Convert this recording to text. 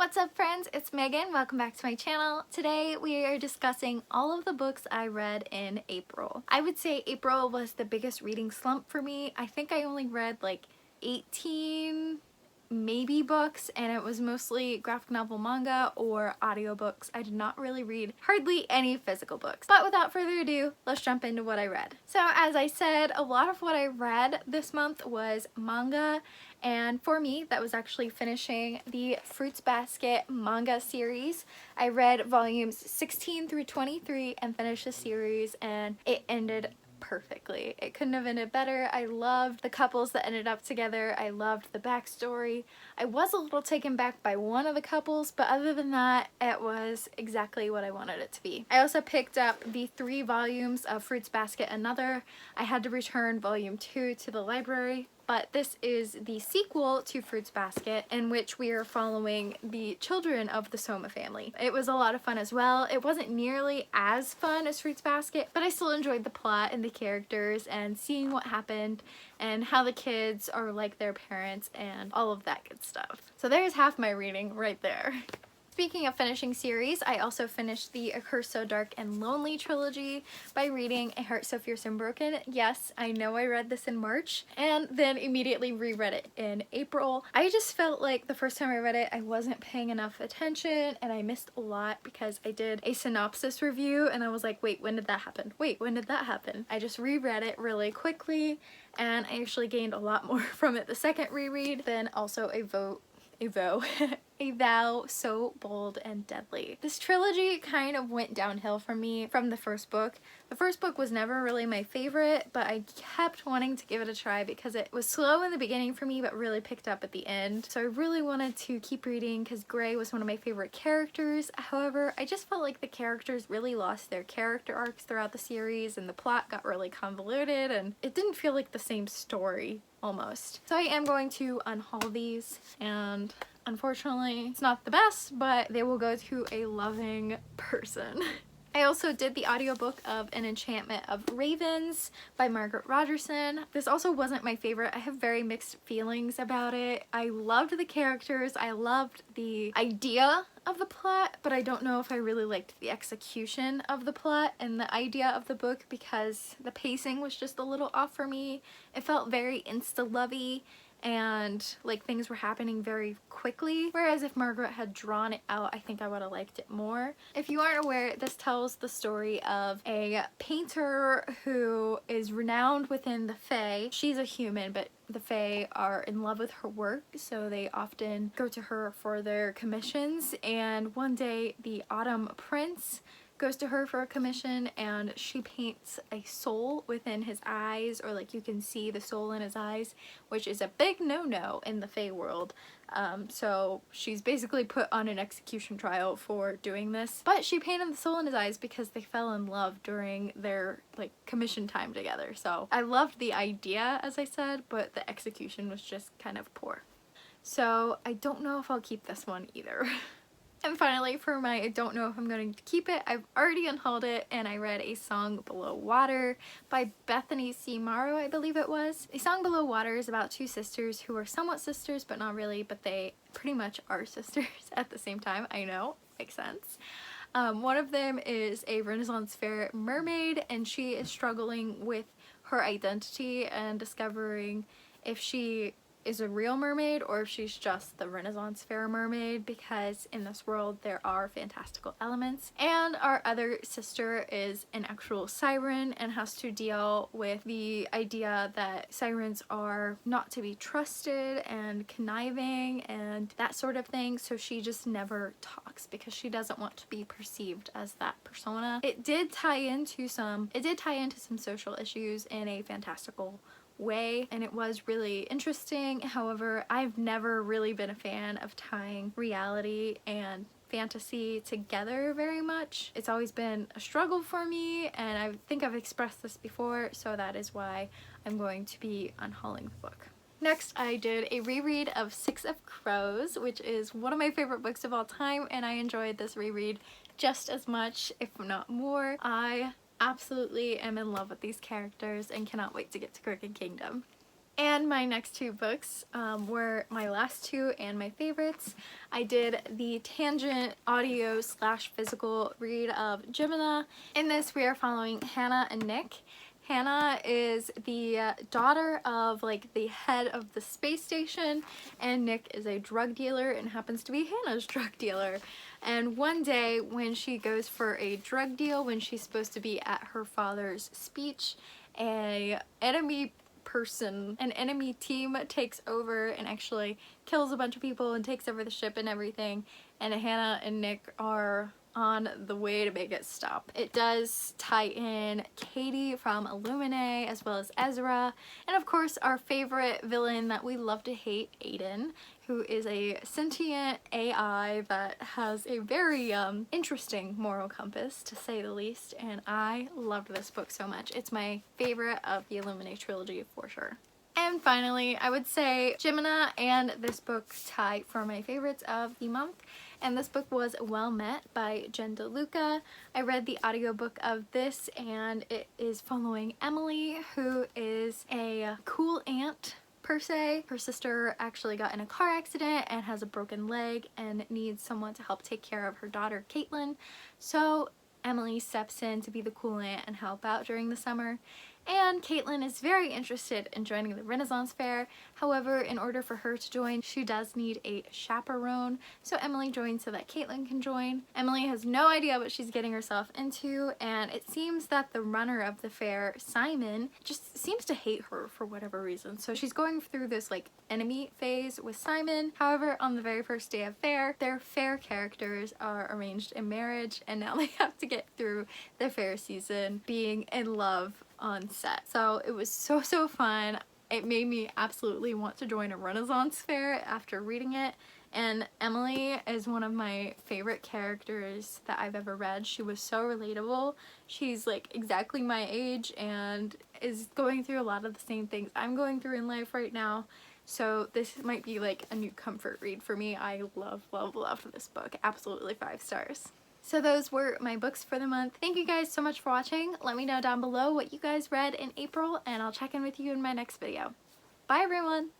What's up friends, it's Megan. Welcome back to my channel. Today we are discussing all of the books I read in April. I would say April was the biggest reading slump for me. I think I only read like 18 maybe books, and it was mostly graphic novel, manga, or audiobooks. I did not really read hardly any physical books. But without further ado, let's jump into what I read. So as I said, a lot of what I read this month was manga, and for me that was actually finishing the Fruits Basket manga series. I read volumes 16 through 23 and finished the series, and it ended perfectly. It couldn't have ended better. I loved the couples that ended up together. I loved the backstory. I was a little taken back by one of the couples, but other than that, it was exactly what I wanted it to be. I also picked up the 3 volumes of Fruits Basket Another. I had to return volume 2 to the library, but this is the sequel to Fruits Basket, in which we are following the children of the Soma family. It was a lot of fun as well. It wasn't nearly as fun as Fruits Basket, but I still enjoyed the plot and the characters and seeing what happened and how the kids are like their parents and all of that good stuff. So there's half my reading right there. Speaking of finishing series, I also finished the A Curse So Dark and Lonely trilogy by reading A Heart So Fierce and Broken. Yes, I know I read this in March and then immediately reread it in April. I just felt like the first time I read it, I wasn't paying enough attention and I missed a lot because I did a synopsis review and I was like, wait, when did that happen? Wait, when did that happen? I just reread it really quickly and I actually gained a lot more from it the second reread. Then also a vow so bold and deadly. This trilogy kind of went downhill for me from the first book. The first book was never really my favorite, but I kept wanting to give it a try because it was slow in the beginning for me but really picked up at the end. So I really wanted to keep reading because Gray was one of my favorite characters. However, I just felt like the characters really lost their character arcs throughout the series and the plot got really convoluted and it didn't feel like the same story almost. So I am going to unhaul these, and unfortunately it's not the best, but they will go to a loving person. I also did the audiobook of An Enchantment of Ravens by Margaret Rogerson. This also wasn't my favorite. I have very mixed feelings about it. I loved the characters, I loved the idea of the plot, but I don't know if I really liked the execution of the plot and the idea of the book because the pacing was just a little off for me. It felt very insta-lovey and like things were happening very quickly, whereas if Margaret had drawn it out, I think I would have liked it more. If you aren't aware, this tells the story of a painter who is renowned within the Fae. She's a human, but the Fae are in love with her work, so they often go to her for their commissions, and one day the Autumn Prince goes to her for a commission and she paints a soul within his eyes, or like you can see the soul in his eyes, which is a big no-no in the Fae world. So she's basically put on an execution trial for doing this, but she painted the soul in his eyes because they fell in love during their like commission time together. So I loved the idea, as I said, but the execution was just kind of poor. So I don't know if I'll keep this one either. And finally, for my I don't know if I'm going to keep it, I've already unhauled it and I read A Song Below Water by Bethany C. Morrow, I believe it was. A Song Below Water is about 2 sisters who are somewhat sisters but not really, but they pretty much are sisters at the same time. I know, makes sense. One of them is a Renaissance fair mermaid and she is struggling with her identity and discovering if she is a real mermaid or if she's just the Renaissance fair mermaid, because in this world there are fantastical elements. And our other sister is an actual siren and has to deal with the idea that sirens are not to be trusted and conniving and that sort of thing, so she just never talks because she doesn't want to be perceived as that persona. It did tie into some social issues in a fantastical way, and it was really interesting. However, I've never really been a fan of tying reality and fantasy together very much. It's always been a struggle for me, and I think I've expressed this before, so that is why I'm going to be unhauling the book. Next, I did a reread of Six of Crows, which is one of my favorite books of all time, and I enjoyed this reread just as much, if not more. I absolutely am in love with these characters and cannot wait to get to Crooked Kingdom. And my next two books were my last two and my favorites. I did the tangent audio / physical read of Gemini. In this we are following Hannah and Nick. Hannah is the daughter of like the head of the space station, and Nick is a drug dealer and happens to be Hannah's drug dealer. And one day when she goes for a drug deal, when she's supposed to be at her father's speech, an enemy team takes over and actually kills a bunch of people and takes over the ship and everything, and Hannah and Nick are on the way to make it stop. It does tie in Katie from Illuminae as well as Ezra, and of course our favorite villain that we love to hate, Aiden, who is a sentient AI that has a very interesting moral compass, to say the least, and I loved this book so much. It's my favorite of the Illuminae trilogy for sure. And finally, I would say Gemini and this book tie for my favorites of the month. And this book was Well Met by Jen DeLuca. I read the audiobook of this, and it is following Emily, who is a cool aunt per se. Her sister actually got in a car accident and has a broken leg and needs someone to help take care of her daughter Caitlin. So Emily steps in to be the cool aunt and help out during the summer. And Caitlin is very interested in joining the Renaissance Fair. However, in order for her to join, she does need a chaperone. So Emily joins so that Caitlin can join. Emily has no idea what she's getting herself into, and it seems that the runner of the fair, Simon, just seems to hate her for whatever reason. So she's going through this like enemy phase with Simon. However, on the very first day of fair, their fair characters are arranged in marriage, and now they have to get through the fair season being in love on set. So it was so fun. It made me absolutely want to join a Renaissance fair after reading it, and Emily is one of my favorite characters that I've ever read. She was so relatable. She's like exactly my age and is going through a lot of the same things I'm going through in life right now. So this might be like a new comfort read for me. I love this book. Absolutely 5 stars. So those were my books for the month. Thank you guys so much for watching. Let me know down below what you guys read in April, and I'll check in with you in my next video. Bye everyone!